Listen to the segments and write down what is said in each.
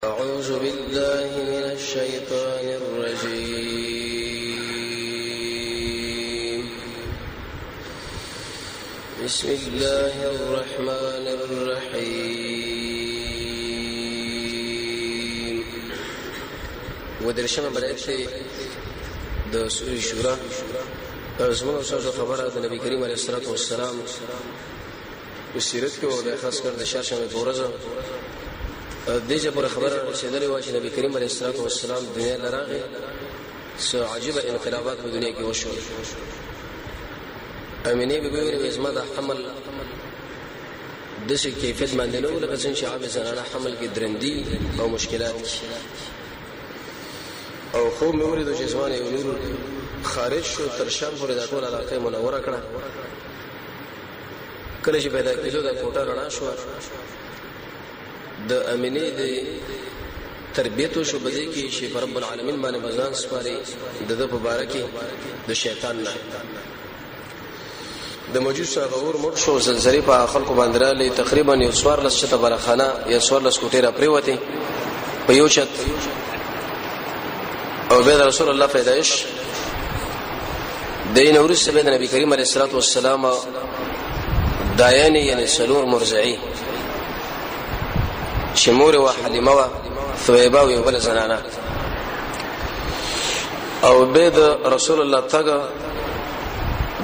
أعوذ بالله من الشيطان الرجيم. بسم الله الرحمن الرحيم. ودرشمه بدايتي د سورة شورى زموږ سره خبره د نبی کریم علیه الصلاه والسلام په سیرت کې او خاص کر د شاشمه پورزه دغه پر خبره رسیدلې و چې نبی کریم علیه الصلاه والسلام دنیا لراغه سو عجيبه انقلابات په دنیا کې وشو. امینه به ویل ازما د حمل د څه کیفیت باندې نو لکه څنګه چې عام زنانه حمل کې درندي او مشکلات او خو مې ورته چې ځوان یو نور خارج شو تر شام پورې د ټول علاقې منوره کړه. کله چې پیدا کېدو د کوټه رڼا شو د امینه د تربیت شو بده کې چې رب العالمین باندې بزان سپاري د مبارکي د شیطان نه د موجود غور مړ شو زلزلې په خلکو باندې را لې تقریبا یو سوار لس چته برخانه یا سوار لس کوټه را پریوته په یو چت او به رسول الله پیدائش دین ورسره به نبی کریم علیه الصلاه والسلام دایانی یعنی سلور مرزعی شمور و حلیمه و ثویبه و بل زنانه او بيد رسول الله تګه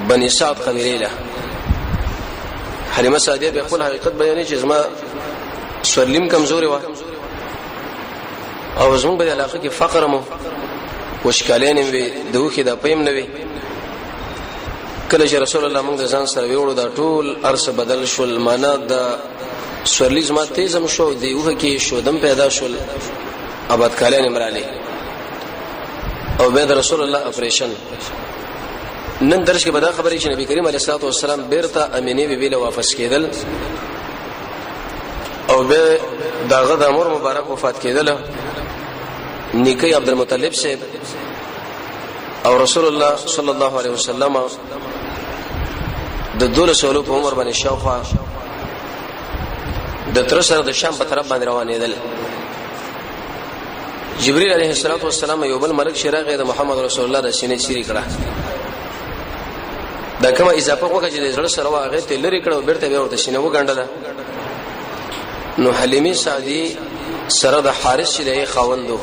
بني سعد قبيله حلیمه سعدیه به خپل حقیقت بیانې چې زما سورلیم کمزوري و او زموږ په علاقه کې فقر مو وشکالین به دوه کې د پېم نه وي. کله چې رسول الله موږ ځان سره ویوړو دا ټول ارس بدل شول معنا د سورلیز ما تیزم شو دی وه کې شودم پیدا شول آباد کالین امرالی او به رسول الله اپریشن نن درس کې بدا خبرې چې نبی کریم علیه الصلاه والسلام بیرته امینه بیبي له واپس کېدل او به داغه د امر مبارک وفات کېدل نیکي عبد المطلب سے او رسول الله صلی الله علیه وسلم د دوله سولو په عمر باندې شاوخوا د تر سره د شام په طرف باندې روانېدل. جبرئیل علیه السلام یو بل ملک شراغه د محمد رسول الله د سینې چیرې کړه دا کومه اضافه وکړه چې د زړه سره واغې ته لری کړه بیرته به ورته سینې وګڼله. نو حلیمه سعدی سره د حارث چې د خاوندو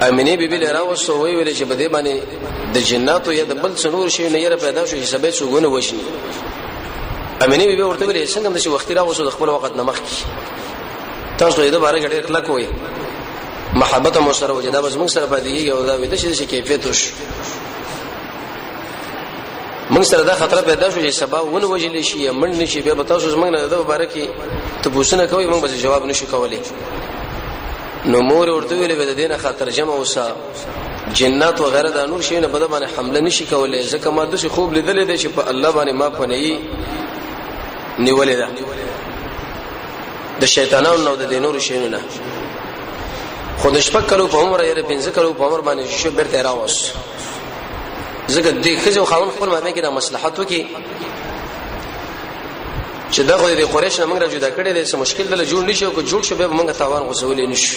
امینه بیبي له راوسو ویل چې بده باندې د جناتو یا د بل څنور شي نه یې پیدا شو چې سبب سوګونه وشي. امینه بیبي ورته ویل څنګه د شي وخت راوسو د خپل وخت نمخ کی تاسو یې د بارے غړي اخلاق وي محبت مو سره وجدا بس موږ سره پدې یو دا وې د شي کیفیت وش موږ سره دا خطر پیدا شو چې سبب ونه وجلی شي یا من نشي به تاسو موږ نه د مبارکي ته پوښتنه کوي موږ به جواب نشو کولای. نو مور ورته ویلې به د دینه خاطر جمع وسا جنات و غیره د نور شي نه بده باندې حمله نشي کولای ځکه ما د شي خوب لیدل دي چې په الله باندې ما پنهي نیولې ده د شیطانانو نو د نور شي نه خود شپک کلو په عمر یې 15 کلو په عمر باندې شو برته راوس ځکه د خځو خاون خپل مابین کې د مصلحت وکي چې دا خو د قریش نه موږ را جدا کړی دی څه مشکل دل جوړ نشي او جوړ شو به موږ تاوان غوسولې نشو.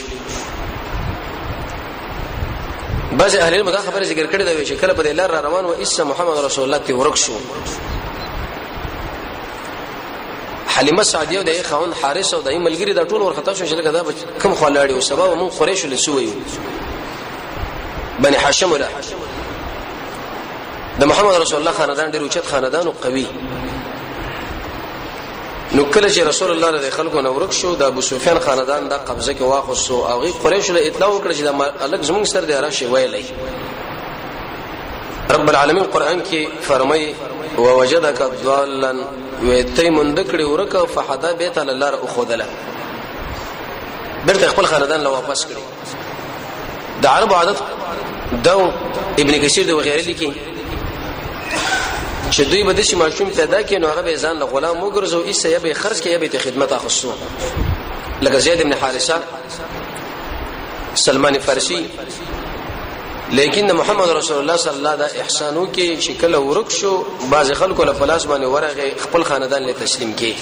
بعض اهل علم دا خبره ذکر کړی دی چې کله په لار را روان و اس محمد رسول الله ته ورک شو حلیمه سعدیه او د خاون حارث او د ملګری دا ټول ورختا شو چې لکه دا کم خلاړي او سبب موږ قریش له سوې بني هاشم ولا د محمد رسول الله خاندان ډیر اوچت خاندان او قوي. نو کله چې رسول الله د خلکو نو ورک شو د ابو سفیان خاندان د قبضه کې واخصو او غي قریش له اطلاع وکړه چې د الګ زمونږ سره د راشي ویلې. رب العالمین قران کې فرمایي ووجدك ضالا ويتيمن ذکر ورکه فحدا بیت الله را خودله برته خپل خاندان له واپس کړي. د عرب عادت دو ابن کثیر د وغیرہ لیکي چې دوی به د شي ماشوم پیدا کړي نو هغه به ځان له غلام وګرځو ایسه یا به خرج کړي یا به خدمت اخصو لکه زید ابن حارثه سلمان فارسی. لیکن محمد رسول الله صلی الله علیه احسانو کې شکل ورک شو بعض خلکو له پلاس باندې ورغه خپل خاندان له تسلیم کې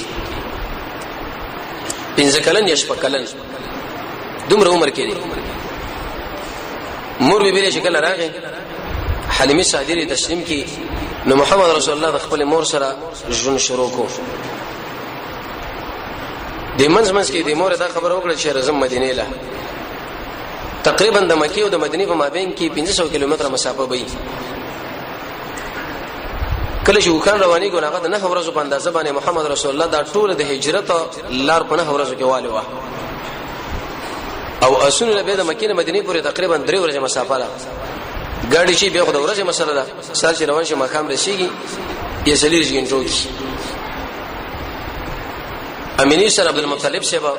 15 کلن یا 16 کلن دومره عمر کې مور به شکل راغی حلیمه سعدی تسلیم کی نو محمد رسول الله د خپل مور سره ژوند شروع کو د منځ کې د مور دا خبر وکړه چې رزم مدینه له تقریبا د مکه او د مدینه په مابین کې 500 کیلومتره مسافه وي کله چې وکړ رواني ګناغه د نه ورځو په اندازه باندې محمد رسول الله دا ټول د هجرت لار په نه ورځو کې والي و او اسونه له د مکه مدینه پورې تقریبا 3 ورځې مسافه ده ګاډي چې به خو د ورځې مسله ده سال چې روان شي مقام رسیږي یې سلیږي غنټو کې امینی سره عبد المطلب سیبا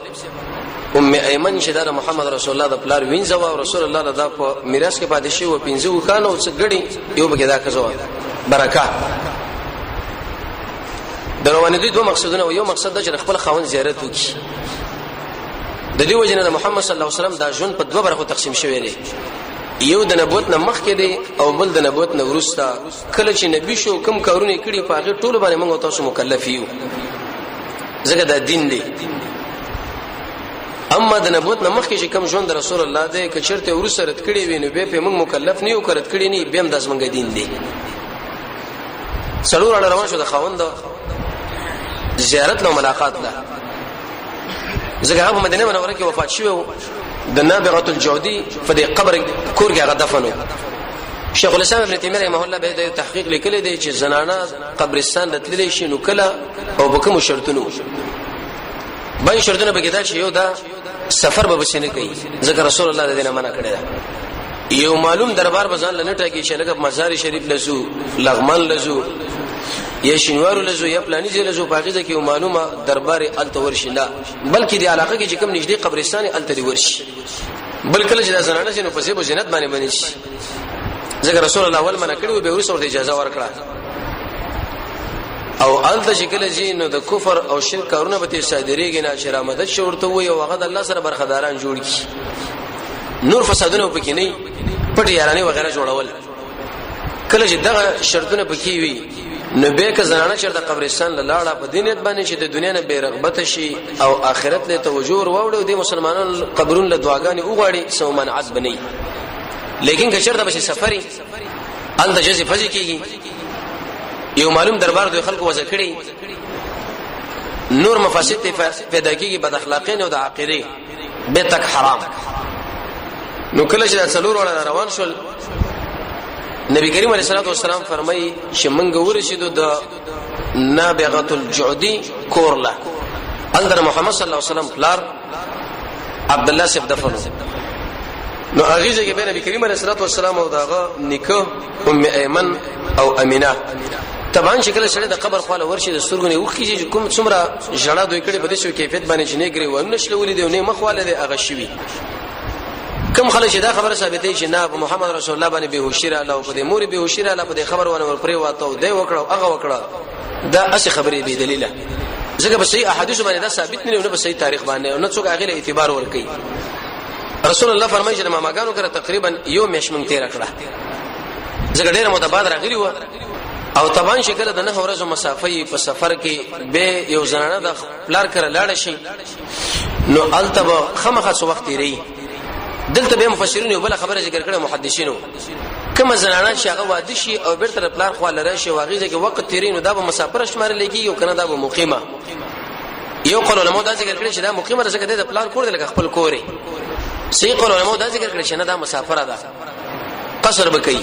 ام ایمن چې دا محمد رسول الله د پلار وینځه او رسول الله دا په میراث کې پاتې شي او 15 خانو څخه غړي یو بګی دا کزو برکات دروانه دي دوه مقصدونه او یو مقصد د خپل خاون زیارت وکړي د دې وجنه د محمد صلی الله علیه وسلم دا ژوند په دوه برخو تقسیم شوی دی یو د نبوت نه مخکې دی او بل د نبوت نه وروسته کله چې نبی شو کوم کارونه کړی په هغه ټول باندې موږ تاسو مکلف یو زګه د دین دی اما د نبوت نه مخکې چې کوم ژوند رسول الله دی که چرته ورسره رد کړی وي نو به په موږ مکلف نه یو کړت کړی نه به هم د زمونږ دین دی څلور اړه روان شو د خاوند زیارت له ملاقات له زګه هغه مدینه منوره کې وفات شو د نابغه الجودي په دې قبر کور کې هغه دفنو شیخ الاسلام ابن تیمیه رحمه الله به د تحقیق لیکلی دی چې زنانه قبرستان راتللی شي نو کله او به کوم شرطونه باندې شرطونه به کېدل چې یو دا سفر به بسنه کوي ذکر رسول الله د دینه منع کړی دا یو معلوم دربار بزان لنټه کې چې لکه مزار شریف لزو لغمان لزو یا شینوارو لزو یا پلانی ځای لزو باغیزه کې معلومه دربار الته ورشي لا بلکې د علاقه کې چې کوم نږدې قبرستان الته دی ورشي بل کله چې زنانه شنو په سیبو جنت باندې باندې شي ذکر رسول الله اول منع کړو به ورسره اجازه ورکړه او الته شکل جی نو د کفر او شرک کارونه به صادریږي نه چې را مدد شورته وي او هغه د الله سره برخداران جوړ کی نور فسادونه پکې نه پټ یارانه وغیرہ جوړول کله چې دغه شرطونه پکې وي نو به که زنانه چرته قبرستان لاړه په دینت باندې چې د دنیا نه بیرغبت شي او آخرت له توجه وروړو د مسلمانانو قبرون له دعاګانې وغواړي سو منعت بنئ لیکن که چرته به سفري ان د جزي فزي کیږي یو معلوم دربار د خلکو وځ کړي نور مفاسد پیدا کیږي بد اخلاقین او د عقیده به تک حرام نو کله چې څلور وړه روان شول نبی کریم علیه الصلاه والسلام فرمایي چې موږ ورسېدو د نابغه الجعدي کورلا اندر محمد صلی الله علیه وسلم پلار عبد الله سیف دفن نو اغیزه کې به نبی کریم علیه الصلاه والسلام او داغه نکاح ام ایمن او امینه طبعا شکل سره د قبر خواله ورشي د سترګونه وخی چې کوم څومره جړه دوی کړي په دې شو کیفیت باندې چې نه ګری و نشله ولې دی نه مخواله دی اغه شوی کوم خلک دا خبره ثابتې چې نه محمد رسول الله باندې بهوشی را الله په دې مور بهوشی را الله په دې خبر ونه ور پرې واته دی وکړو هغه وکړه دا اصل خبرې به دلیل ځکه په صحیح احادیث باندې دا ثابت نه په صحیح تاریخ باندې او نه څوک هغه له اعتبار ور کوي رسول الله فرمایي چې ماماګانو کړه تقریبا یو میاشمن تیر کړه ځکه ډیره متبادر راغلی و او طبعا شکل د نه ورځو مسافه په سفر کې به یو زنانه د پلار کړه لاړ شي نو التبه خمخه سو وخت لري دلته به مفسرین یو بل خبره ذکر کړه محدثینو کوم زنانه چې هغه واده شي او بیرته پلار خو لره شي واغیزه کې وخت تیرینو دا به مسافر شمار لګي یو کنه دا به مقیمه یو قول علماء دا ذکر کړي چې دا مقیمه رسګه د پلار کور دی لکه خپل کوري صحیح قول علماء دا ذکر کړي چې نه دا مسافر ده قصر بکئی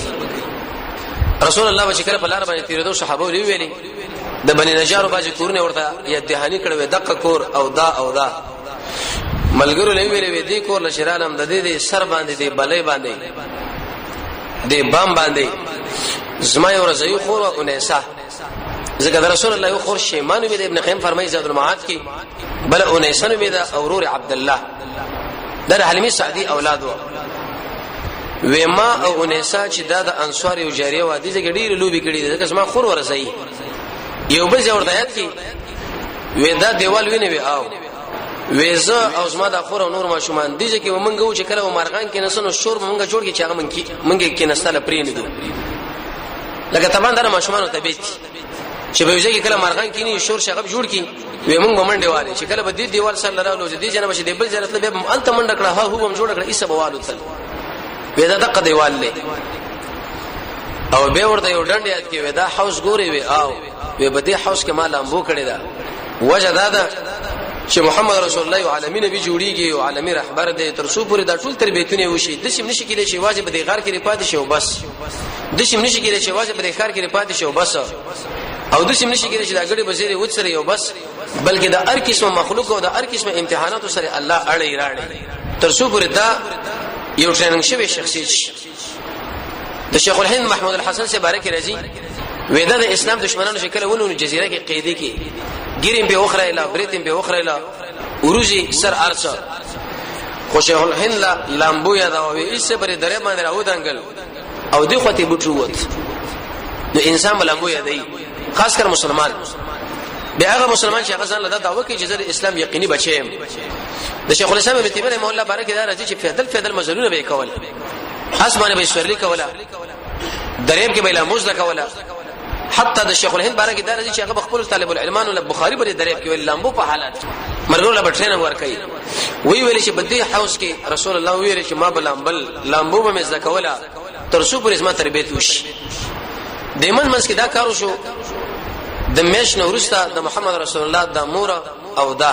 رسول الله چې کله په لار باندې تیرېدو صحابه ویلي د بنی نجار باندې کورنه ورته یا دهانی کړه دقه کور او دا ملګرو لوي ویلي دې کور لشرالم د دې سر باندې دې بلې باندې دې بام باندې زما یو رضی خور او انیسا ذکر رسول الله یو خور شیمان بن ابن قیم فرمایي زاد المعاد کې بل انیسا بن اورور عبد الله در حلیمه سعدی اولاد و وما او انیسا چې د انصار یو جاریه و دي چې ډیر لوبي کړي ځکه زما خور ورسي یو بل ځور دایات کې ودا دیوال ویني وی او وېزه او زما د خور او نور ماشومان دي چې ومنګو چې کله مرغان کې نسنو شور مونږه جوړ کې چې هغه منګه کې نستاله پرې نه دي لکه طبعا در ماشومان ته بیت چې به ځکه کله مرغان کینی شور شغب جوړ کی وې مونږ منډه والي چې کله به دې دیوال سره لراولو دې جنب شه دې بل ځای ته به انت منډه کړه ها هو هم جوړ کړه ایسه بوالو تل وې دا دغه دیوال له او به ورته یو ډنډ یاد کې وې دا حوس ګوري وې او وې بده حوس کې مال امبو کړي دا وجه دا چې محمد رسول الله عالمین نبی جوړیږي او عالمي رهبر دی تر څو پورې دا ټول تربیتونه وشي د سیم نشي کېدای چې واجب د غار کې پاتې شي او بس د سیم نشي کېدای چې واجب د خار کې پاتې شي او بس او د سیم نشي کېدای چې دا غړي بزیره وڅري او بس بلکې د هر قسم مخلوق او د هر قسم امتحانات سره الله اړې راړي تر څو پورې دا یو ټریننګ شوی شخصیت شي د شیخ الهند محمود الحسن سے بارک رضی وېدا د اسلام دشمنانو شکل ونو جزیره کې قیدی کې ګیریم به اخره اله بریتیم به اخره اله اوروزی سر ارچا خو شیخ الهند لامبو یا دا وې ایسه بری درې باندې راو دنګل او دی خو ته بوټوت نو انسان لامبو یا دی خاص کر مسلمان به هغه مسلمان چې هغه ځان له دعوه کې چې د اسلام یقیني بچیم د شیخ الاسلام ابن تیمیه رحمه الله بارک دا راځي چې فدل مزلونه به کول اسمانه به سورلی کوله دریم کې به لاموز کوله حتی د شیخ الهند بارک دا راځي چې هغه خپل طالب العلمان له بخاری بری دریم کې لامبو په حالات مرګور له ټریننګ ورکړي وی ویل چې بدی حوس کې رسول الله ویل چې ما بلامبل لامبو به مزه کوله تر څو پر اسما تربیت وشي دیمن منس کې دا کارو شو د میش نو ورسته د محمد رسول الله د مور او دا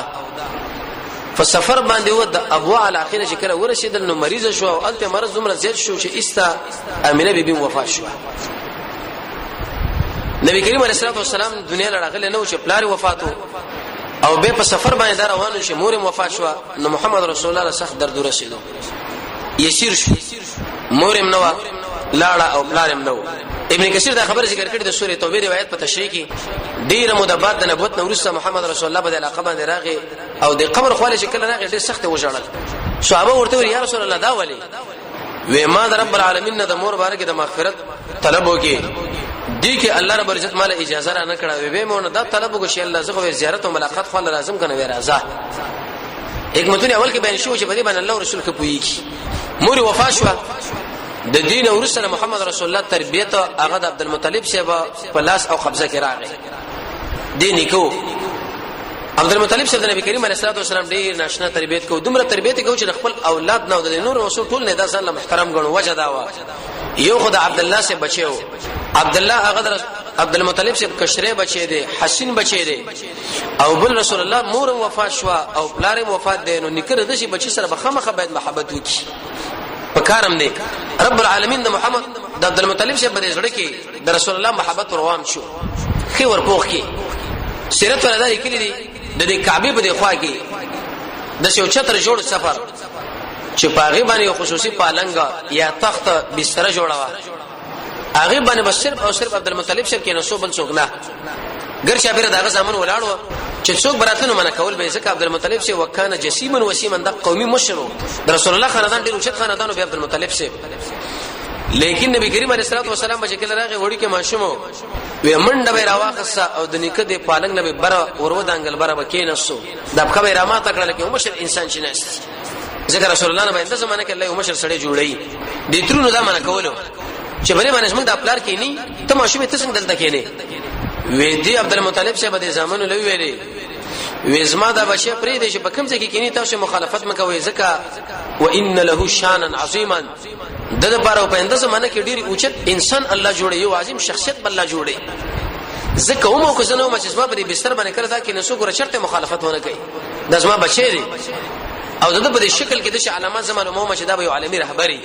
فسفر باندې و د ابوا على اخره چې کله ورسېدل نو مریض شو او الته مرض عمر زیات شو چې استا امینه بیبي وفات شو نبی کریم علیه الصلاه والسلام دنیا لړغله نو چې پلار وفاتو او به په سفر باندې روانو چې مور وفات شو نو محمد رسول الله سخت درد ورسېدو یسیر شو مورم نو لاړه او پلارم نو ابن کثیر دا خبر ذکر کړی د سورې توبه روایت په تشریح کې ډیر مدبات د نبوت نو ورسره محمد رسول الله بده علاقه باندې راغی او د قبر خواله چې کله راغی ډیر سخت وژړل صحابه ورته ویل یا رسول الله دا ولی و ما د رب العالمین د مور بارک د مغفرت طلب وکي دي کې الله رب عزت مال اجازه را نه کړه وې مونږ دا طلب وکړي الله زغه زیارت او ملاقات خو لازم کنه وې راځه حکمتونه اول کې بیان شو چې په دې باندې الله رسول کې پويږي مور وفات شو د دین او رسول محمد رسول الله تربیت هغه د عبد المطلب صاحب په لاس او قبضه کې راغی دین کو عبد المطلب صاحب د نبی کریم علیه الصلاه والسلام ډیر ناشنا تربیت کو دومره تربیت کو چې خپل اولاد نو د نور رسول ټول نه داسان له محترم غنو وجه دا وا یو خدای عبد الله سے بچو عبد الله هغه عبد المطلب صاحب کشره بچی دی حسین بچی دی او بل رسول الله مور وفات شو او پلار وفات دی نو نکره د شي بچی سره بخمه باید محبت وکي پکارم دی رب العالمین د محمد د عبد المطلب صاحب د زړه کې د رسول الله محبت روام شو خي ورپوخ کې سیرت ولدا کلی دی د دې کعبه په خوا کې د شو چتر جوړ سفر چې پاغي باندې خصوصي پالنګ یا تخت بستر جوړوا هغه باندې بس صرف او صرف عبد المطلب صاحب کې نسو بل څوک نه ګر شابره دغه زمون ولاړو چې څوک براتنه منه کول به ځکه عبد المطلب صاحب وکانه جسیمن وسیمن د قومي مشرو د رسول الله خاندان ډیر اوچت خاندان او عبد المطلب صاحب لیکن نبی کریم علیه الصلاه والسلام به کله راغی وړي کې ماشومو وې منډه به راواخصه او د نیکه د پالنګ نه به بره ورو دانګل بره بکینسو د خبره را ما تکړه کې مشر انسان شناست ذکر رسول الله نه باندې زمانه کې الله مشر سړی جوړي د ترونو دا منه کولو چې بلې باندې موږ د خپل کې ني ته ماشومه ته څنګه دلته کې نه وې دی عبد المطلب صاحب د زمانو لوي ویلي وېزما دا بچي پرې دي چې په کوم ځای کې کینی تاسو مخالفت مکوئ ځکه وان له شانا عظیما د لپاره په اندازه منه کې ډیر اوچت انسان الله جوړي یو عظیم شخصیت بل الله جوړي ځکه هم کو زنه ما چې زما په بستر باندې کړه دا کې نسو ګره شرط مخالفت ونه کوي د زما بچي دي او د په شکل کې د علامات زمانه مو چې دا به عالمي رهبري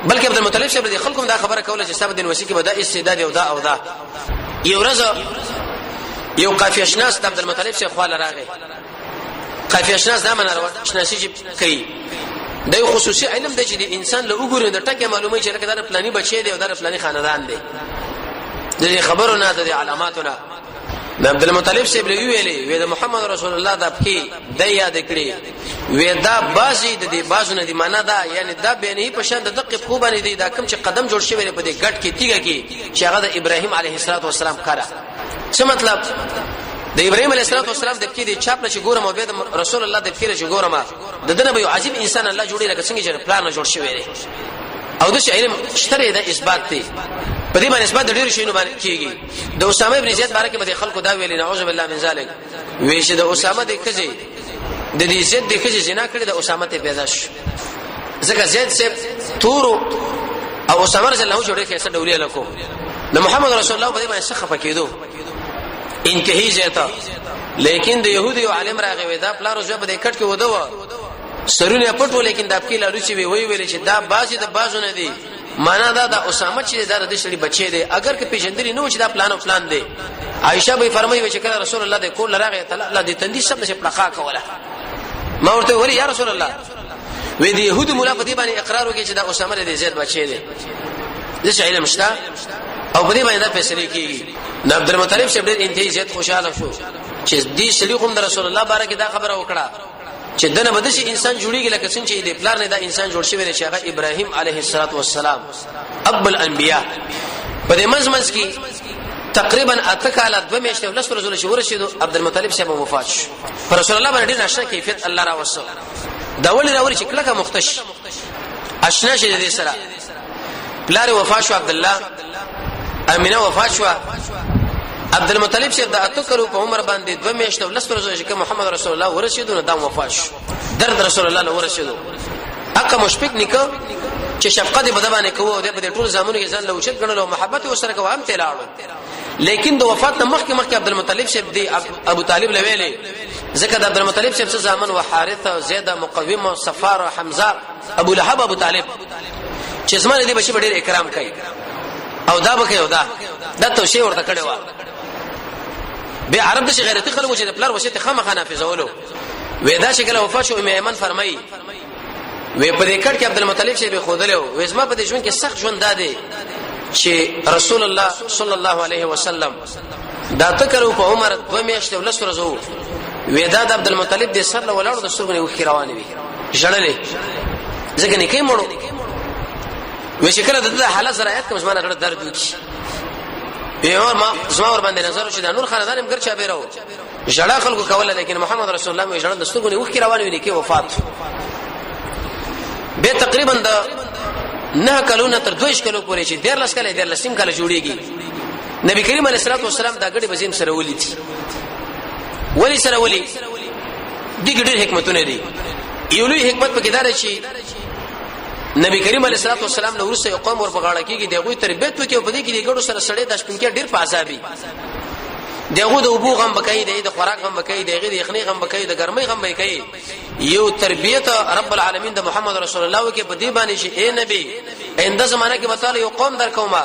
بلکې عبد المطلب صاحب د خلکو دا خبره کوله چې صاحب دین وسی کې بدا استعداد او دا یو ورځ یو قافیه شناس د عبد المطلب صاحب خواله راغی قافیه شناس دا منه شناسي کوي د خصوصي علم د چې د انسان له وګورې د ټکه معلومه چې لکه دا پلاني بچی دی او دا پلاني خاندان دی د خبرو نه د علاماتونه د عبد المطلب صاحب ویلي و د محمد رسول الله د پکې د یاد کړي و دا بازي د دې بازونه دی معنا دا یعنی دا بینه په شان د دقه خوب باندې دی دا کوم چې قدم جوړ شوی په دې ګټ کې تیګه کې چې هغه د ابراهيم عليه السلام کړه څه مطلب د ابراهيم عليه السلام د کې د چاپ لچ ګورم او د رسول الله د کې لچ ګورم د دنه به عجیب انسان الله جوړي لکه څنګه چې پلان جوړ شوی دی او د علم شتره د اثبات دی په دې باندې نسبت ډېر شي نو باندې کیږي د اسامه ابن زید بارے کې به خلکو دا ویلي نعوذ بالله من ذلک وی چې د اسامه د کجې د دې زید د کجې زنا کړی د اسامه ته پیدا شو ځکه زید سے تورو او اسامه رضی الله جوړه کې څه ډولې لکو د محمد رسول الله په دې باندې څخه پکېدو انتهي زیاته لیکن د يهودي عالم راغی دا پلارو ځو په دې کټ کې ودو سرونه پټو لیکن د اپکی لالو چې وی ویل چې دا باسي د بازو نه دی معنا دا د اسامه چې د شړي بچي دی اگر که پیژندري نو چې دا پلان دی عائشه به فرمایي چې کله رسول الله د کول راغی الله دې تندي شپ نشه پلقا کوله ما ورته ویل یا رسول الله وې د يهود مولا په دې باندې اقرار وکړي چې دا اسامه د زید بچي دی دغه علم شته او په دې باندې دا فیصله کیږي نو عبد المطلب شه ډېر انتهایی زید خوشاله شو چې دې شړي کوم د رسول الله بارے کې دا خبره وکړه چې دنه بدشي انسان جوړیږي لکه څنګه چې د پلار نه دا انسان جوړ شوی دی چې هغه ابراهيم عليه السلام اب الانبیاء په دې منځ کې تقریبا اتکاله 2 میاشتې ولس رسول شو ورشد عبد المطلب صاحب وفات شو پر رسول الله باندې نشه کیفیت الله را وصل دا ولې راوري چې کله کا مختش اشنا شه دې سره پلار وفات شو عبد الله امینه وفات شو عبد المطلب صاحب د اتکلو په عمر باندې 2 میاشتې ولس رسول چې محمد رسول الله ورشد نو دا وفات شو درد رسول الله له ورشد اقا مشفق نکو چې شفقت په دبانې کوو د په ټول زمانو کې ځان له اوچت غنلو محبت وسره کوو هم تلاړو لیکن د وفات نه مخکې عبد المطلب صاحب دی ابو طالب لویلې ځکه د عبد المطلب صاحب زمان وحارثه زید مقوم صفار حمزه ابو لهب ابو طالب چې زمانه دی بچي ډېر اکرام کوي او دا بکې او دا توشي ورته کړي و به عرب د غیرتی خلکو چې د پلار وصیت خامخا نافذولو وېدا شکل وفات شو ایمن فرمایي وې په دې کټ کې عبد المطلب شه به خودلو وې اسما په دې ژوند کې سخت ژوند داده چې رسول الله صلی الله علیه وسلم دا تکرو په عمر 2 میاشتې ولس ورځو وېدا د عبد المطلب د سر له ولاړو د سرګنې وخی روانې وي ژړلې ځکه نه کې مړو وې چې کله د حالت سره آیت کوم زمانه غړ درد وکي به ما زما ور باندې نظر شو د نور خاندان هم ګرچا بیرو ژړا خلکو کوله لیکن محمد رسول الله ژړل د سرګنې وخی روانې وي کې وفات به تقریبا د نه کلونه تر 2 کلو پورې چې 13 کله 13 کله جوړیږي نبی کریم علیه الصلاه والسلام دا غړي بزیم سره ولیدي ولی سره ولی دي ګډر حکمتونه دي یو لوی حکمت پکې دار شي نبی کریم علیه الصلاه والسلام نو ورسې قوم ور بغاړه کېږي دغه تربیت وکي په دې کې دغه سره سړې د شپن کې ډیر پاسابي دغه د ابو غم بکای د خوراک غم بکای دغه د یخنی غم بکای د ګرمۍ غم بکای یو تربیت رب العالمین د محمد رسول الله کې په دې باندې شي اے نبی انده زمانہ کې وتعالى یو قوم در کومه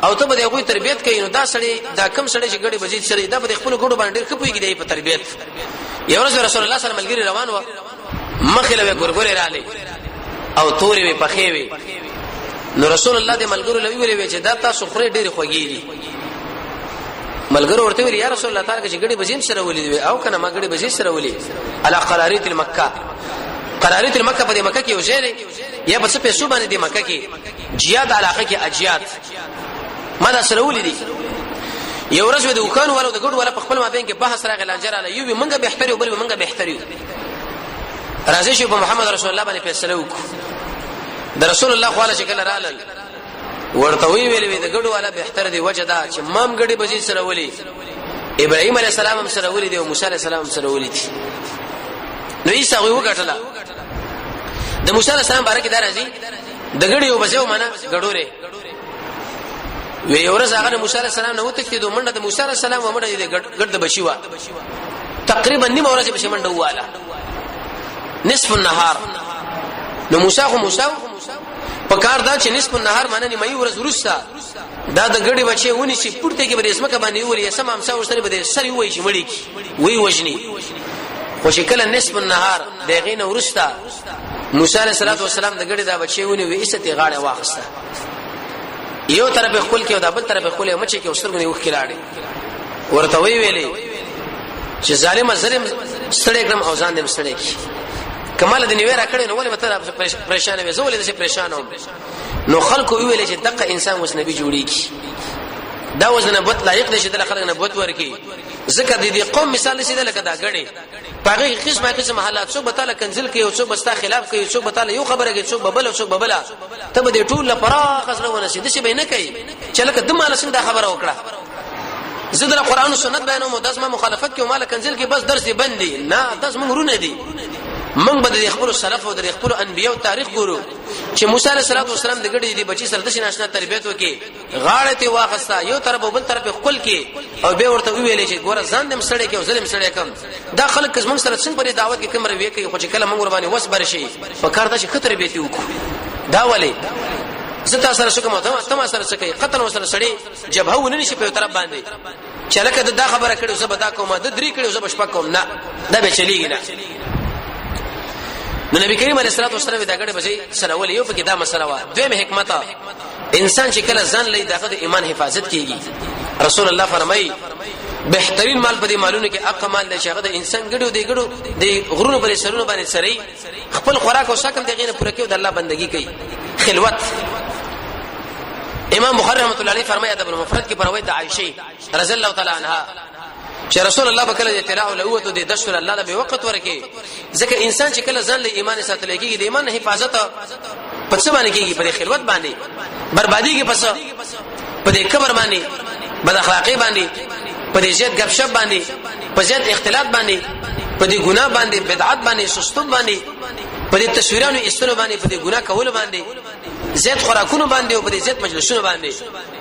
او ته به دغه تربیت کوي نو دا سړی دا کم سړی چې ګړي بزید سړی دا به خپل ګړو باندې ډیر خپويږي د په تربیت یو ورځ رسول الله صلی الله علیه وسلم روان و مخله به ګورګورې رااله او تورې به پخې وي نو رسول الله د ملګرو لوي ویلې چې دا تاسو خوري ډیر خوږی دي ملګرو ورته ویل یا رسول الله تعالی چې ګړي بزیم سره ولید او کنه ما ګړي بزید سره ولید علی قراریت المکه قراریت المکه په مکه کې وځي یا بس په سو باندې د مکه کې جیاد علاقه کې اجیاد ما دا سره ولید یو ورځ د وکانو ولو د ګډ ولا په خپل مابین کې بحث راغی لنجر علی یو منګه به احتري او بل منګه به احتري راځي چې په محمد رسول الله باندې فیصله وکړو د رسول الله خواله شکل رالل ورته ویلې د ګډو والا به احتر دی وجه دا چې مام ګډي بزی سره ولي ابراهيم عليه السلام هم سره ولي دی او موسی عليه السلام هم سره ولي نو عیسی هغه وکټله د موسی عليه السلام بارے کې دا راځي د ګډي او بزو معنا ګډوره وی ورځ هغه موسی عليه السلام نو تکتي دوه منډه د موسی عليه السلام و منډه د ګډ بشي وا تقریبا نیمه ورځ به منډه واله نصف النهار نو موسی پکار دا چې نصف النهار معنی مې ورځ ورستا دا د ګډي بچي ونی چې پورته کې به اسمه باندې ویلې سم امسا ورسره به سری وای چې مړی وی وجني خو شکل نصف النهار دغه نه ورستا موسی علیہ السلام د ګډي دا بچي ونی وې ایسته غاړه واخسته یو طرف خپل کې او د بل طرف خپل مچ کې وسرګنی وخ کلاړي ورته وی ویلې چې ظالم ظلم ستړي کړم او ځان دې ستړي کمال د نیوې را کړې نو ولې مته پریشان وې زولې دې پریشان وم نو خلکو ویل چې دغه انسان وس نبی جوړیږي دا وزن نبوت لایق نشي د خلک نبوت ورکی ذکر دي قوم مثال شي د لکه دا غړي پاغه قسمه حالات څو بتاله کنزل کوي او څو بستا خلاف کوي څو بتاله یو خبره کوي څو ببل او څو ببلا ته به ټول لپاره خسرونه سي د شي به نه کوي چې لکه د مال څنګه خبره وکړه زه د قرآن او سنت بیانوم داس ما مخالفت کوم مال کنزل کې بس درس بندي نه داس موږ رونه دي موږ به د خپل سلف او د خپل انبیو تاریخ ګورو چې موسی علیه السلام د ګډي دی بچی سره د شناشنا تربیت وکي غاړه ته واخستا یو طرف او بل طرف خپل کې او به ورته ویلې چې ګوره ځان دم سړی کې او ظلم سړی کم دا خلک موږ سره څنګه په دعوت کې کومره وی کوي خو چې کله موږ ور باندې وسبر شي په کار دا چې خطر به تی وکړو دا ولې زتا سره شو کوم ته سره سکه قتل وسره سړی جبهه ونی شي په طرف باندې چې لکه دا خبره کړو زه به دا کوم د درې کړو زه بشپک کوم نه دا به چلیږي نه نو نبی کریم علیه الصلاه والسلام دا غړي بچي سره ولې یو پکې دا مسله وا دویم حکمت انسان چې کله ځان لې دغه د ایمان حفاظت کیږي رسول الله فرمایي بهترین مال په دې مالونو کې اقا مال دی چې هغه د انسان ګړو دی ګړو د غرونو پر سرونو باندې سري خپل خوراک او سکن دغه نه پوره کوي د الله بندگی کوي خلوت امام بخاری رحمۃ اللہ علیہ فرمایا ادب المفرد کې پروي د عائشه رضی الله تعالی عنها چې رسول الله بکله اطلاع له اوته د دشر الله له وخت ورکه ځکه انسان چې کله ځان له ایمان ساتل کېږي د ایمان حفاظت په څه باندې کېږي په خلوت باندې بربادي کې پس په دې کبر باندې بد اخلاقی باندې په دې زیات غب شپ باندې په زیات اختلاط باندې په دې ګناه باندې بدعت باندې سستوب باندې په دې تصویرانو استلو باندې په دې ګناه کول باندې زیات خوراکونو باندې او په دې زیات مجلسونو باندې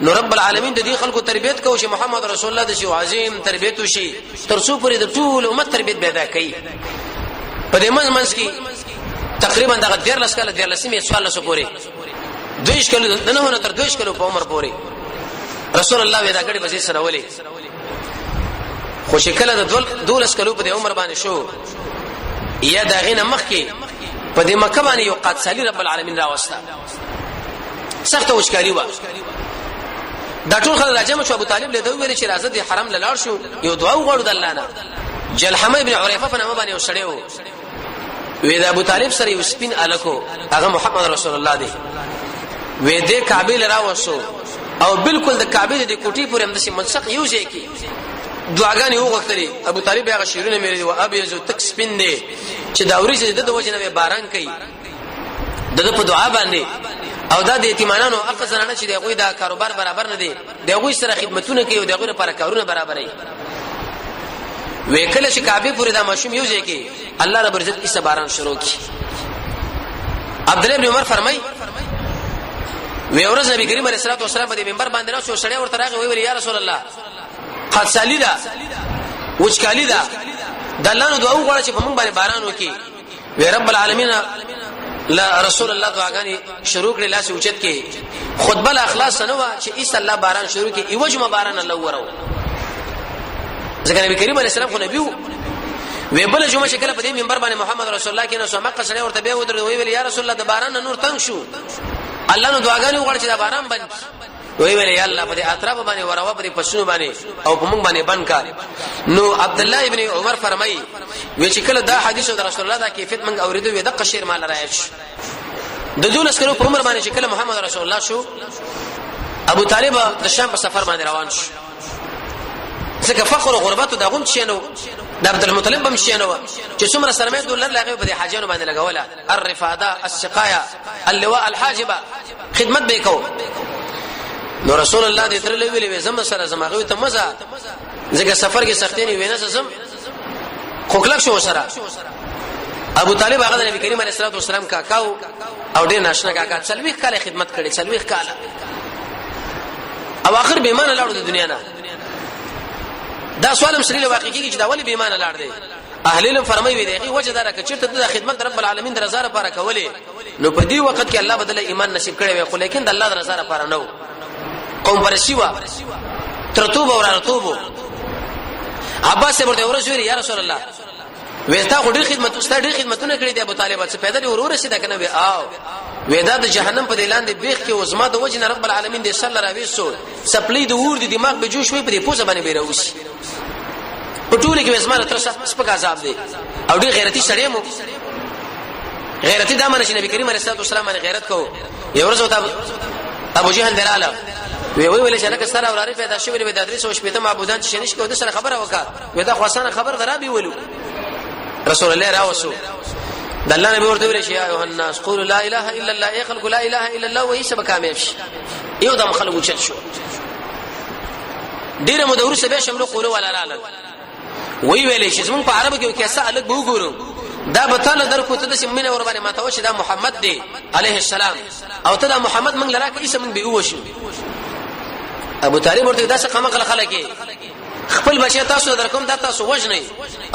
نو رب العالمین د دې خلکو تربیت کوي چې محمد رسول الله د شی عظیم تربیت وشي ترڅو پرې د ټول امت تربیت پیدا کړي په دې منځ کې تقریبا دغه 14 کال 14 سوال سو پورې 2 کال نه تر 2 کال په عمر پورې رسول الله ودا غړي بزي سره ولي خو شکل د 12 کلو په عمر باندې شو یا دا غینه مخ کې په دې مکه باندې یو قادسالی رب العالمین راوستا سخت وشکاری و دا ټول خلک راجم شو ابو طالب له دوی ویل چې راځه د حرم لاړ شو یو دعا وغوړو د الله نه جلحمه ابن عریفه په نامه باندې وسړیو وې دا ابو طالب سره یو سپین الکو هغه محمد رسول الله دی وې دې کعبه لرا وسو او بالکل د کعبه د کوټي پورې هم د منسق یو ځای کې دعاګانې وغوښتلې ابو طالب هغه شیرونه مې او ابي یو تک سپین دی چې دا ورځ د وجنه باران کوي دغه په دعا باندې او دا د یتیمانو حق زنانه چې دغه دا کاروبار برابر نه دي دغه سره خدمتونه کوي او دغه لپاره کارونه برابرې وکله چې کعبه پورې دا ماشوم یو ځای کې الله رب عزت کی سباران شروع کی عبد الله ابن عمر فرمای وی ورځ نبی کریم علیه الصلاه والسلام په منبر باندې راځو سړی ورته راغی وی یا رسول الله قد سالیدا وچکالی دا د الله نو دعا وغواړه چې په موږ باندې باران وکي وی رب العالمین لا رسول الله دعاګانی شروع کړي لاس اوچت کې خطبه الاخلاص نو چې ایس الله باران شروع کې ایوجم باران الله ورو ځکه نبی کریم علیه السلام خو نبی وی بل جمعه شکل په دې منبر باندې محمد رسول الله کې نو سمقه سره ورته به ودر وی یا رسول الله د باران نور تنگ شو الله نو دعاګانی وغواړي چې د باران بند وی ویل یا الله په دې اطراف باندې وروا په پښونو باندې او په موږ باندې بند کا نو عبد الله ابن عمر فرمایي وی چې کله دا حدیث د رسول الله دا کیفیت موږ اوریدو وی د قشیر مال راځي د دولس کلو په عمر باندې چې کله محمد رسول الله شو ابو طالب د شام په سفر باندې روان شو ځکه فخر او غربت د غوم شینو د عبد المطلب بم شینو چې څومره سرمایه دولر لاغه په حاجانو باندې لګوله الرفاده السقايه اللواء الحاجبه خدمت به کو نو رسول الله دې تر لوي زم سره زماغوي ته مزه ځکه سفر کې سختي نه وینې زم خوکلک شو سره ابو طالب هغه د نبی کریم علیه الصلاه والسلام کاکاو او ډېر ناشنا کاکا څلوي کال خدمت کړي څلوي کال او اخر به ایمان لاړو د دنیا نه دا سوال مسلې واقع کیږي چې دا ولی به ایمان لاړ دی اهل علم فرمایي دی وجه دا راکړي چې د خدمت رب العالمین د رضا لپاره کولې نو په دې وخت کې الله بدله ایمان نصیب کړي وي خو لیکن د الله د رضا لپاره نه قوم پرسیوا ترتوب او راتوب عباس ورته ورسول یا رسول الله وېتا خو ډېر خدمت استاد ډېر خدمتونه کړې دي ابو طالب څخه پیدا دی ورور رسیدا کنه وی او وېدا د جهنم په دلان دی بیخ کې وزما د وجه رب العالمین دې صلی الله علیه وسلم سپلی د ور دي دماغ به جوش وي په دې پوزه باندې بیروسی په ټوله کې وسمانه تر سپک عذاب دی او ډېر غیرتی سړی مو غیرتی د امر نبی کریم علیه الصلاه والسلام باندې غیرت کو یو ورځ وتا ابو جهل دلاله وی ویل چې لکه سره وراره پیدا شوی وي د ادریس او شپته معبودان چې شنیش کو د سره خبره وکړه ودا خاصانه خبر درابي ولو رسول الله راوسو د الله نبی ورته ویل شي یا ایه الناس قولوا لا اله الا الله ای خلق لا اله الا الله وایي سبا کامیاب شي یو دم خلق چت شو ډیره مدور سبه شملو قولوا ولا رالل وی ویلې چې زمون په عربو کې کیسه الګ به وګورو دا به تعالی درکو ته د سیمینه ور باندې ماته وشي دا محمد دی عليه السلام او ته دا محمد من لراکه اسم به وشو ابو طالب ورته دا څه قمقله خلک خپل بچی تاسو درکوم دا تاسو وژنئ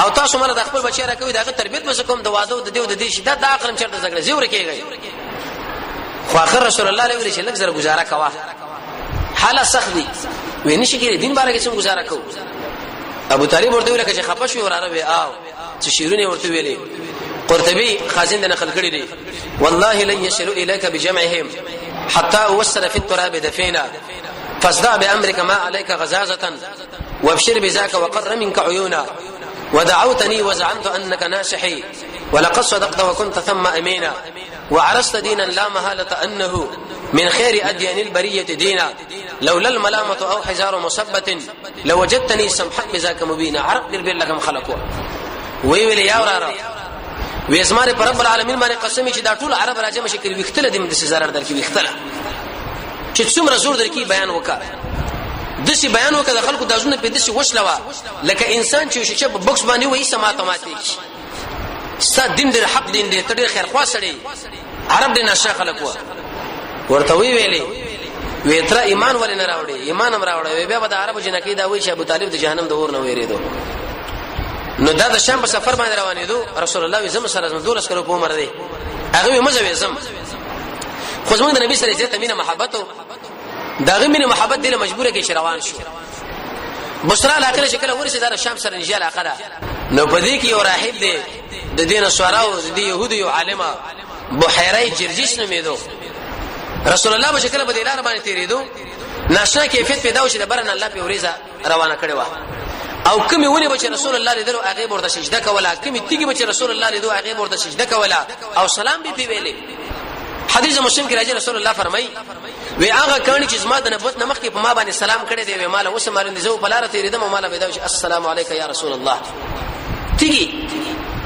او تاسو مله د خپل بچی راکوي داغه تربیت به کوم د واده د دیو د دې شدت د اخرم چرته زګړه زیور کېږي خو اخر رسول الله علیه وسلم لږ زره گزاره کوا حاله سخت دي ویني شي کې دین بارے کې څنګه گزاره کو ابو طالب ورته ویل چې خپه شو وراره وی او چې شیرونه ورته ویلې قرطبي خازن د نقل کړی دی والله لن يشلوا اليك بجمعهم حتى اوصل في التراب دفينا فاصدع بامرك ما عليك غزازه وابشر بذاك وقر منك عيونا ودعوتني وزعمت انك ناشحي ولقد صدقت وكنت ثم امينا وعرست دينا لا محاله انه من خير اديان البريه دينا لولا الملامه او حزار مصبه لوجدتني سمحا بذاك مبينا عرب بالبر لكم خلقوا وی ویل یا وراره وې اسمانه پر رب العالمین باندې قسم چې دا ټول عرب راځم شي کړي وختله د مدسه zarar درکې وختله چې څومره زور درکې بیان وکړه دسی بیان وکړه خلکو دازونه په دسی وشلوا لکه انسان چې په بوکس باندې وایي سماته ماتي ست دین د حق دین دې تدې خیر خواصړي عرب دې نشه خلکو ورته وی ویلې وې تر ایمان ولې نه راوړي ایمان هم راوړي بیا به عربو جنکې دا وایي چې ابو طالب د جهنم د اور نه وېریدو نو دا د شام په سفر باندې روانېدو رسول الله زم سره 12 کلو په عمر دی هغه مزه زم خو زموږ د نبی سره عزت امینه محبت داغه مینه محبت دله مجبوره کې روان شو بصرا علاقه شکل ورسې د شام سره نږدې علاقه ده نو په دې کې یو راهب دی د دین سوراو د يهودي یو عالمه بحیره جرجس نومیدو رسول الله بشکره په دې لار باندې تیریدو ناشنا کیفیت پیدا وشي د برن الله په وريزه روانه کړي وا او کومي ونی بچ رسول الله لیدلو هغه ورته سجده کوله کومي تیګي بچ رسول الله لیدلو هغه ورته سجده کوله او سلام به ویلې حدیث مسلم کې راځي رسول الله فرمایي وی هغه کانی چې زما د نبوت نمخ کې په ما باندې سلام کړي دی وی مال اوس مارند زو په لار تیریدم مال به دا السلام علیک یا رسول الله تیګي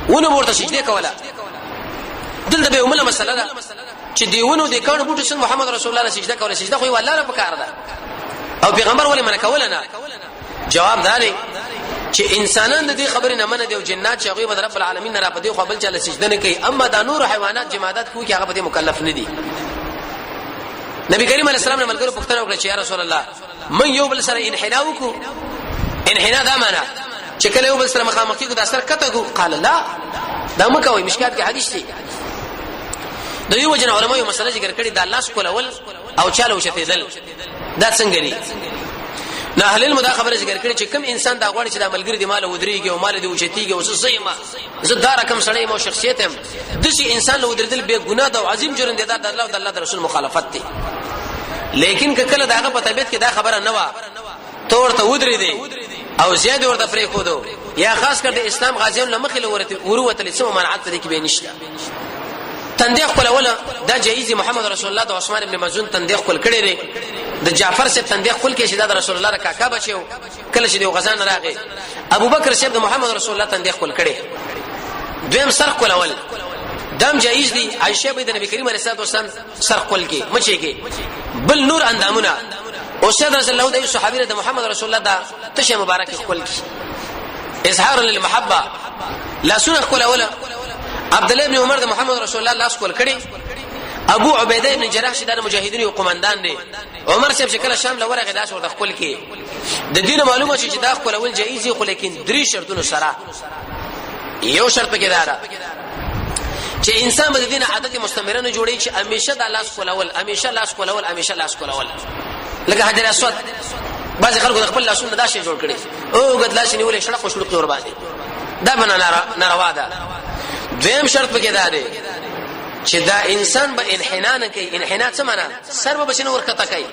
ونه ورته سجده کوله دلته به عمله مسله ده چې دیونو د کانو بوټو سن محمد رسول الله سجده کوله سجده خو والله رب کار ده او پیغمبر ولې من کوله نه جواب داري چې انسانان د دې خبرې نه منه دي او جنات چې هغه رب العالمین نه را پدې خو بل چاله سجده نه کوي اما دا نور حیوانات جمادات کوي چې هغه پدې مکلف نه دي نبی کریم علیه السلام نه ملګرو پوښتنه وکړه چې یا رسول الله من یو بل سره انحناء وکړو انحناء دا معنا چې کله یو بل سره مخامخ کېږي دا سر کته کو قال لا دا مکوې مشکات کې حدیث دی د یو جن علماء یو مسله ذکر کړي دا لاس کول اول او چاله وشتیدل دا څنګه لري نه اهل علم دا خبره ذکر کړي چې کوم انسان دا غواړي چې دا ملګری دی مال ودرېږي او مال دی وچتيږي او زېما زدار کم سړی مو شخصیت هم د شي انسان له ودرېدل به ګناه ده او عظیم جرم دی دا د الله او د الله رسول مخالفت دی لیکن کله داغه په طبيعت کې دا خبره نه و تور ته ودرې دی او زیاد ورته پرې خو دو یا خاص کر د اسلام غازیان لمخې ورته لسمه منعت دي کې به نشته تندیخ کول ولا دا جایز محمد رسول الله د عثمان ابن مزون تندیخ کول کړي لري د جعفر سے تندیخ کول کې شهدا رسول الله کا کا بچو کله چې د غزان راغی ابو بکر سے د محمد رسول الله تندیخ کول کړي دویم سرخ کول اول دم جایز دي عائشہ بنت نبی کریم علیه الصلاه والسلام سرخ کول کې مچي کې بل نور اندامونه او سید رسول الله د صحابه د محمد رسول الله دا تشه مبارک کول کې اظهار للمحبه لا سنه کول اول عبد الله ابن عمر د محمد رسول الله لاس کول کړي ابو عبیده ابن جراح چې د مجاهدینو یو قومندان دی عمر صاحب شکل شام له ورغه لاس ورته خپل کې د دین معلومه چې دا خپل اول جایز خو لیکن درې شرطونو سره یو شرط کې دارا چې انسان د دین عادت مستمره نه جوړي چې همیشه د لاس کول اول همیشه لاس کول اول همیشه لاس کول اول لکه حجر اسود بعض خلکو د خپل لاسونه دا شی جوړ کړي او غد لاس نیولې شړق او شړق ور باندې دا بنا ناروا ده دویم شرط پکې دا دی چې دا انسان به انحناء نه کوي انحناء څه معنا سر به بشنه ورکته کوي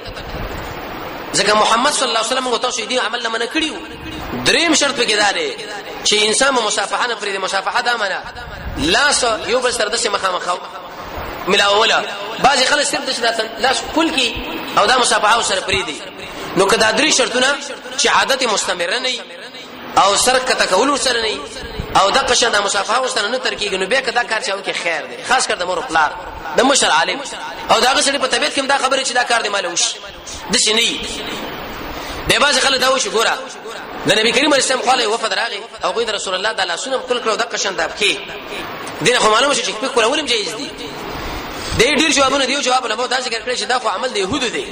ځکه محمد صلی الله علیه وسلم غوته شي دي عمل نه من کړیو دریم شرط پکې دا دی چې انسان مصافحه نه پرې مصافحه دا معنا لاس یو بل سره د مخامخ ملاوله بعضی خلک صرف د لاس کول کی او دا مصافحه سره پرې دي نو کدا درې شرطونه چې عادت مستمره نه او سر کته کول سره نه او د قشن د مصافحه واستنه نه تر کېږي نو به کدا کار چاو کې خیر دی خاص کر د مور پلار د مشر عالم او داغه سړي په طبيعت کې دا خبره چې دا کار دی مال وش د شنی به باز خلک دا وش ګوره د نبی کریم علیه السلام خاله وفد راغی او غوید رسول الله تعالی سنم کول کړو د قشن د کې دین خو معلومه شي چې په کول ولیم جایز دي د ډیر جوابونه دیو جواب نه مو دا ذکر کړی چې دا خو عمل د يهودو دی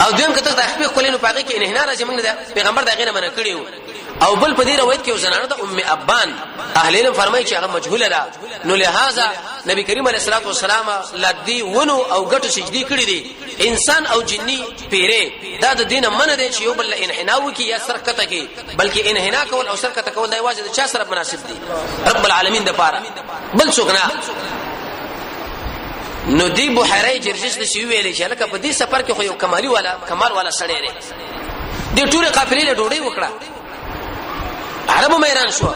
او دویم کته د خپل کولینو پاګه کې انحنا راځي موږ د پیغمبر د غیره منه کړیو او بل په دې روایت کې وزنانه د ام ابان اهل علم فرمایي چې هغه مجهوله ده نو لہذا نبی کریم علیه الصلاه والسلام لدی ونو او غټو سجدي کړی دي انسان او جنی پیره دا د دین منه دي چې یو بل انحنا وکي یا سرکته کې بلکې انحنا کول او سرکته کول دا واجب د چا سره مناسب دي رب العالمین د پاره بل څوک نه نو دی بحیره جرجس د شی ویلې چې لکه په دې سفر کې خو یو کمال والا سړی دی د ټوله قافلې له ډوډۍ وکړه عربو مېران شو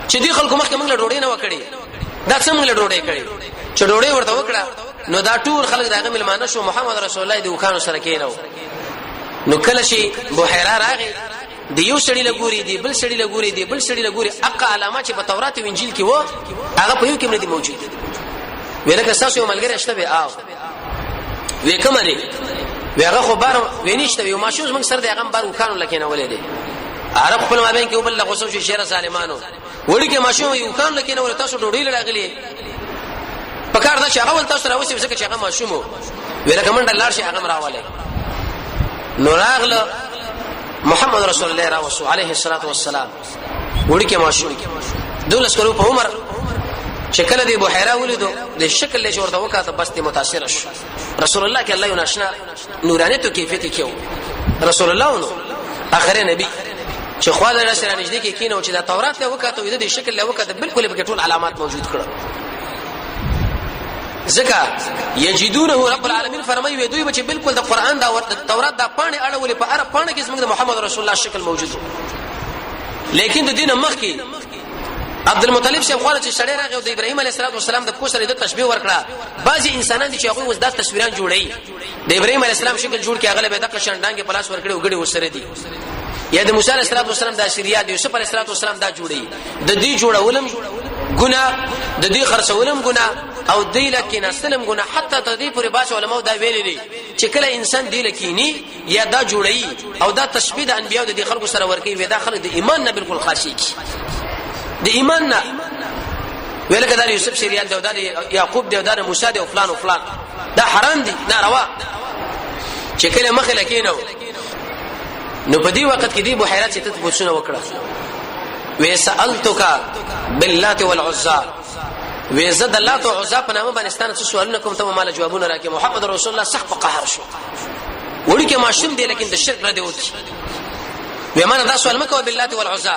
چې دی خلکو مخکې موږ له ډوډۍ نه وکړي دا څنګه موږ له ډوډۍ کړي چې ډوډۍ ورته وکړه نو دا ټول خلک داغه ملمانه شو محمد رسول الله د وکانو سره کېنو نو کله شي بحیره راغی دی یو سړی لګوري دی بل سړی لګوري دی بل سړی لګوري اقا علامه چې په تورات او انجیل کې وو هغه په یو کې نه موجود دي ولکه تاسو یو ملګری شته به آو وې کوم دی ویغه خو بار وینيشته یو ماشوز موږ سره دغه بار وکانو لکینه ولې دی عرب خپل مابین کې وبل غوسو شي شهر ظالمانو وړي کې ماشوم یو کان لکینه ول تاسو ډوډۍ لراغلی پکار دا چې هغه ول تاسو راوسی ځکه چې هغه ماشوم ویل کمنډ لار شي هغه راواله نوراغله محمد رسول الله راوسو عليه الصلاه والسلام وړي کې ماشوم دولس کلو په عمر شکل دی بحیره ولیدو د شکل له جوړ دا وکړه بس ته متاثر شو رسول الله کې الله یو ناشنا نورانیت او کیفیت کېو رسول الله نو اخر نبی چې خواله را سره نږدې کې کینو چې دا تورات له وکړه د شکل له وکړه بالکل به ټول علامات موجود کړه ځکه یجدونه رب العالمین فرمایي دوی به چې بالکل د قران دا تورات دا پانه اړولې په عرب پانه کې زموږ د محمد رسول الله شکل موجود لیکن د دین مخ کې عبد المطلب شه خواله چې سړی راغی او د ابراهيم عليه السلام د کوسره د تشبيه ورکړه بعضي انسانان دي چې هغه وز د تصویران جوړي د ابراهيم عليه السلام شکل جوړ کې هغه به د قشندانګ په لاس ورکړي او غړي وسره دي یا د موسی عليه السلام د شریعت یوسف عليه السلام دا جوړي د دې جوړولم ګناه د دې خرڅولم ګناه او دې لکه نسلم ګناه حتی د دې پورې باج علماء دا ویلي دي چې کله انسان دې لکینی یا دا جوړي او دا تشبيه د انبيو د خلکو سره ورکی وي دا خلک د ایمان نه بالکل خاصي کی د ایمان نه ولکه د یوسف شریعت د یعقوب د موسی د فلان او فلان دا حرام دي ناروا چې کله مخه لکینو نو په دې وخت کې دی بحیره چې ته پوښتنه وکړه وې سالتک باللات والعزى وې زد اللات والعزى په نامه باندې ستانه سوالونه کوم ته مال جوابونه راکې محمد رسول الله سخت قهر شو وړي کې ماشوم دی لیکن د شرک نه دی وتی وې مانه دا سوال مکو باللات والعزى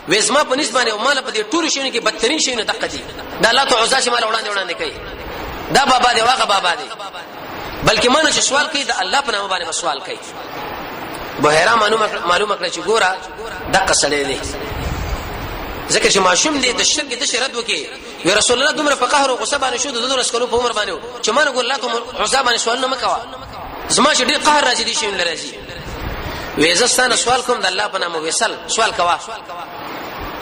وې زما په نسبت باندې او مال په دې ټول شي کې بدترین شي نه دقه دي دا اللات والعزى چې مال وړاندې کوي دا بابا دی واغه بابا دی بلکې مانه چې سوال کوي د الله په نامه باندې سوال کوي بحیره معلومه کړی چې ګوره دغه سړی دی ځکه چې ماشوم دی د شرک د شرط وکي وی رسول الله دومره په قهر او غصه باندې شو د دور اسکلو په عمر باندې چې مانه ګور الله ته عزا باندې سوال نه مکوا زما چې ډیر قهر راځي دي شي نه راځي وی زستانه سوال کوم د الله په نامه وسل سوال کوا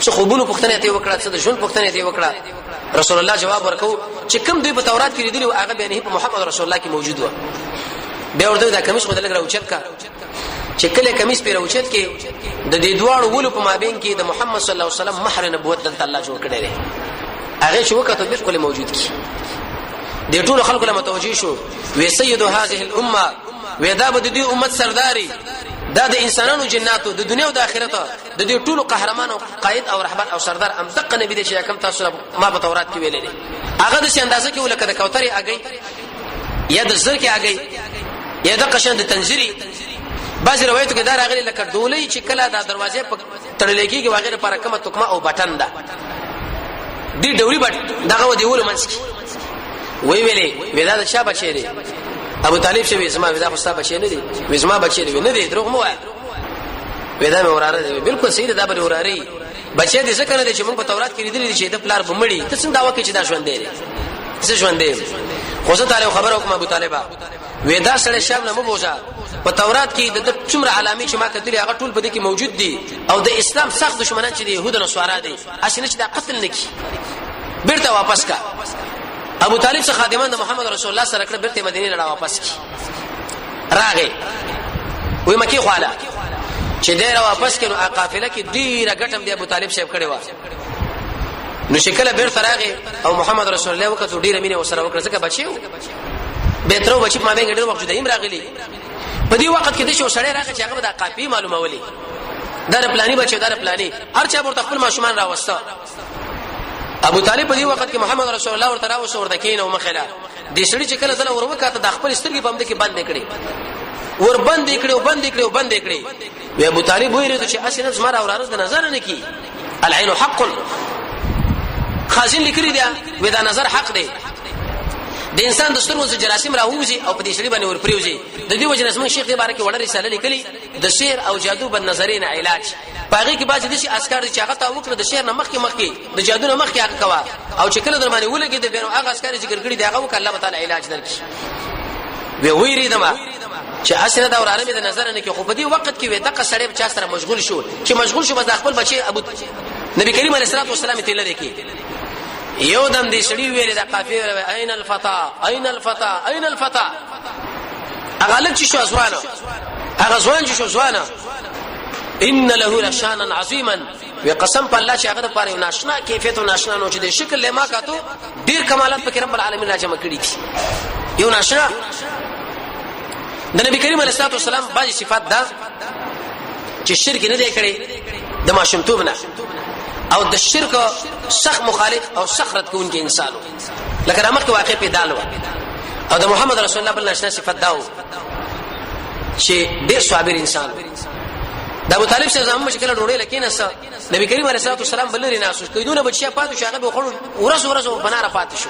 څه خوبونو پوښتنه ته وکړه څه د ژوند پوښتنه ته وکړه رسول الله جواب ورکو چې کوم دوی په تورات کې لیدلی او هغه بیان په محمد رسول الله کې موجود و به ورته دا کمیس خو دلګ راوچت کا چې کله کمیس په راوچت کې د دې دوړو ولو په مابین کې د محمد صلی الله علیه وسلم مہر نبوت د الله جوړ کړی دی هغه شو وکړه بالکل موجود کی د ټول خلکو له متوجي شو وی سید هذه الامه ودا بد دې امت سرداري دا د انسانانو جناتو د دنیا او د آخرت د دې ټول قهرمان او قائد او رهبر او سردار ام دغه نبی دې چې کوم تاسو ما په تورات کې ویلې هغه د اندازه کې ولکه د کوثر اگې یا د زر کې اگې یا د قشند تنزيري بعض روایتو کې دا راغلي لکه ډولۍ چې کله دا دروازې په تړلې کېږي وغیرہ پر کومه تکمه او بټن ده دې ډولۍ بټ دغه ودیول منځ کې وی ویلې ودا د شابه چي دي ابو طالب شوی زما ودا خو صاحب بچی نه دي وزما بچی نه دي دروغ مو وای ودا مې وراره دي بالکل صحیح ده بل وراره بچی دې څه کنه چې موږ په تورات کې لیدل دي چې د پلار بمړي ته څنګه داوا کوي چې دا ژوند دی څه ژوند دی خو زه تعالی خبر وکم ابو طالب ودا سره شام نه مبوزا په تورات کې د څومره علامې چې ما کتلې هغه ټول په دې کې موجود دي او د اسلام سخت دشمنان چې دي يهود او نصارا دي اسنه چې دا قتل نکي بیرته واپس کا ابو طالب څخه خادمان د محمد رسول الله سره کړه بیرته مدینه لړا واپس کی راغې وې مکی خواله چې ډیر واپس کړو قافله کې ډیره ګټم دی ابو طالب صاحب کړي وا نو شکل بیرته راغې او محمد رسول الله وکړه ډیره مینه وسره وکړه ځکه بچیو به تر بچی ما به ډېر وخت دایم راغلی په دې وخت کې د شو سړی راغی چې هغه د قافي معلومه ولي دا پلاني بچو دا پلاني هر چا ورته خپل ماشومان راوسته ابو طالب په دې وخت کې محمد رسول الله ورته راوسته ورته کین او مخاله دې سړي چې کله ځله وروکاته د خپل سترګې په مده کې بند کړي ور بند کړي وی ابو طالب ویری چې اسنه زما اورانه د نظر نه کی العين حق خازن لیکري دی وی دا نظر حق دی د انسان د سترګو څخه جراثیم راوځي او په دې شړې باندې ور پریوځي د دې وجه نسمن شیخ دی بارکه وړه رساله لیکلي د شعر او جادو بد نظرین علاج پاغي کې باز د شي اسکار چې هغه تا وکړه د شعر نه مخکي د جادو نه مخکي هغه کوا او چې کله درمانه ولګي د بیرو هغه اسکار ذکر کړی دی هغه وکړه الله تعالی علاج درکړي وی ویری دما چې اسنه دا ورانه د نظر نه کې خو په دې وخت کې وې دغه سړی په چا سره مشغول شو چې مشغول شو بس خپل بچي ابو نبی کریم علیه الصلاه والسلام ته لری یو دم دې سړي ویل د قافیه اين الفتى هغه لږ شو ځوانه هغه ځوان چې شو ځوانه ان له لشانا عظیما وقسم په الله چې هغه د پاره ناشنا کیفیت او ناشنا نو چې د شکل لما کاتو ډیر کمالات په رب العالمین راجمع کړی دي یو ناشنا د نبی کریم علیه الصلاه والسلام بعضی صفات دا چې شرک نه دی کړی د ماشومتوب نه او د شرک سخت مخالف او سخرت کوونکی انسان لکه رحمت واقع پیدا لو او د محمد رسول الله بل نشنا صفات داو چې ډیر صابر انسان د ابو طالب سره زموږ مشکل ډوړې لکه نس نبی کریم علیه الصلاه والسلام بلری ناسو کیدونه بچیا پاتو شاګه به خور ورس بناره پاتې شو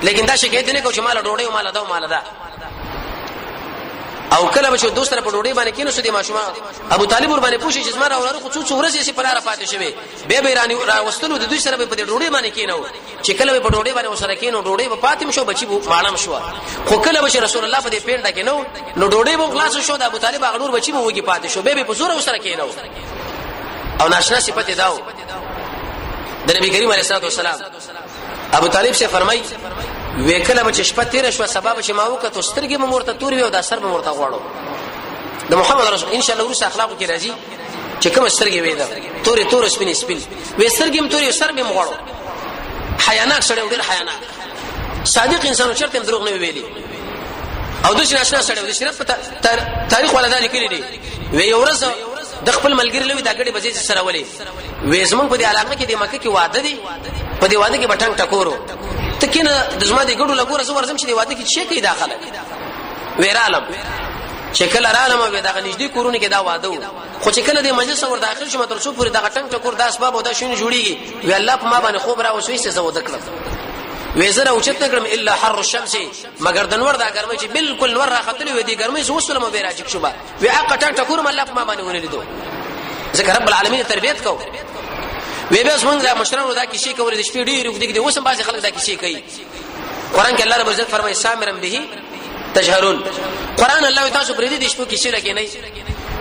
لیکن دا شکایت نه کو چې مال ډوړې او مال دا او کله به دوست سره په ډوډۍ باندې کینو سدي ماشومان ابو طالب ور باندې پوښي چې زما راوړل خو څو ورځې سي پراره پاتې شوی به ایرانی راوستلو د دوی سره په ډوډۍ باندې کینو چې کله په ډوډۍ باندې وسره کینو ډوډۍ په پاتې شو بچي ماړم شو خو کله به رسول الله په دې پیډه کینو نو ډوډۍ به خلاص شو د ابو طالب اغړور بچي به وږي پاتې شو به په زور وسره کینو او ناشنا صفته داو د نبی کریم علیه الصلاه والسلام ابو طالب سے فرمای وکله مچ شپه تیر شو سبب چې ما وکړه سترګې مورته توري او د سر مورته غواړو د محمد رسول ان شاء الله ورس اخلاق کې راځي چې کوم سترګې وې دا تور سپین وې سترګې هم توري سر به مغواړو حیاناک سره ډېر حیاناک صادق انسان چرته دروغ نه ویلي او د ناشنا سره د شریعت په تاریخ ولدا لیکلي دي وې ورځ د خپل ملګری لوي دا غړي بځي سره ولي وې زمون په دې علاقه کې د مکه کې وعده دي په دې وعده کې بټنګ ټکورو تکینه د زما د ګړو لګور زو ورزم چې د واده کې شي کې داخله ویرالم شکل رالم به دا نږدې کورونه کې دا واده خو چې کله د مجلس ور داخل شوم تر څو پورې دا ټنګ ټکور د اسباب او دا شونه جوړیږي وی الله په ما باندې خوب را وسوي څه زو دکړم وزره او چت نکړم الا حر الشمس مگر د نور دا ګرمي چې بالکل نور راختلی و دي ګرمي زو سلام به راځي شوبه وی حق ټنګ ټکور الله په ما باندې ونلیدو ځکه رب العالمین تربيت کو وی به څنګه دا مشرانو دا کیسې کولې د شپې ډېر وګړي دي اوسم بعض خلک دا کیسې کوي قران کې الله رب عزت فرمایي سامرن به تجهرون قران الله تاسو پرې دي د شپې کیسې لکه نه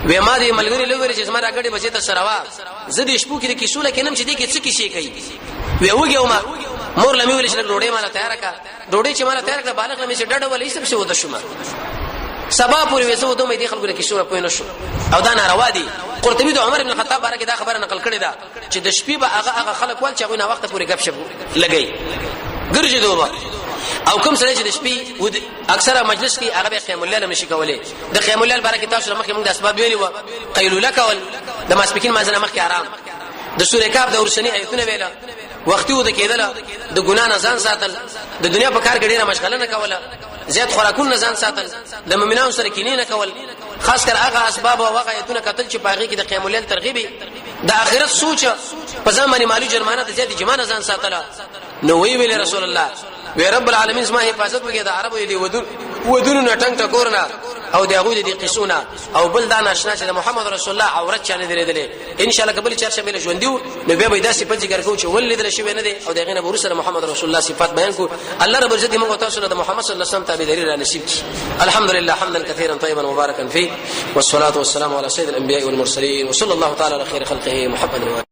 وی ما دې ملګری لوي چې زما راګړې بچي ته سروا زه دې شپو کې د کیسو لکه نم چې دې کې څه کیسې کوي وی وګیو ما مور لمي ویل چې ډوډۍ مالا تیار کا ډوډۍ چې مالا تیار کړه بالغ لمي چې ډډه ولې سب څه ودا شوم سبا پورې وسو دوه مې دي خلکو کې سوره پوینه شو او دا ناروا دي قرطبي د عمر بن الخطاب بارے دا خبره نقل کړې ده چې د شپې به هغه خلک ول چې غوښنه وخت پورې غب شپ لګي ګرځي دوه او کوم سره چې د شپې اکثره مجلس کې هغه قیام الليل نشي کولای د قیام الليل بارے تاسو مخکې موږ د اسباب ویلي و قیلوله کول د ماسپکین مازنه مخکې آرام د سوره کاف د ورسنی آیتونه ویلا وختي و د کېدل د ګنا نه ځان ساتل د دنیا په کار کې ډیره مشغله نه کوله زیات خوراکون نه ځان ساتل د مؤمنانو سره کینې نه کول خاص کر هغه اسباب او واقعیتونه کتل چې باغی کې د قیام الليل ترغیب د اخرت سوچ په ځمانه مالی جرمانه د زیات جمانه ځان ساتل نو وی رسول الله وی رب العالمین زما حفاظت وکړي د عربو دی ودون نه ټنګ ټکورنا او د هغه د قصونه او بل دا ناشنا چې محمد رسول الله عورت چانه درېدلې ان شاء الله قبل چار شمه ژوندیو نو به دا صفات ذکر کوو چې ولید له شوی نه دي او دغه نه ورسره محمد رسول الله صفات بیان کو الله رب عزت موږ تاسو له محمد صلی الله علیه وسلم تابعداري را نصیب کړي الحمد لله حمدا كثيرا طيبا مباركا فيه والصلاه والسلام على سيد الانبياء والمرسلين وصلى الله تعالى على خير خلقه محمد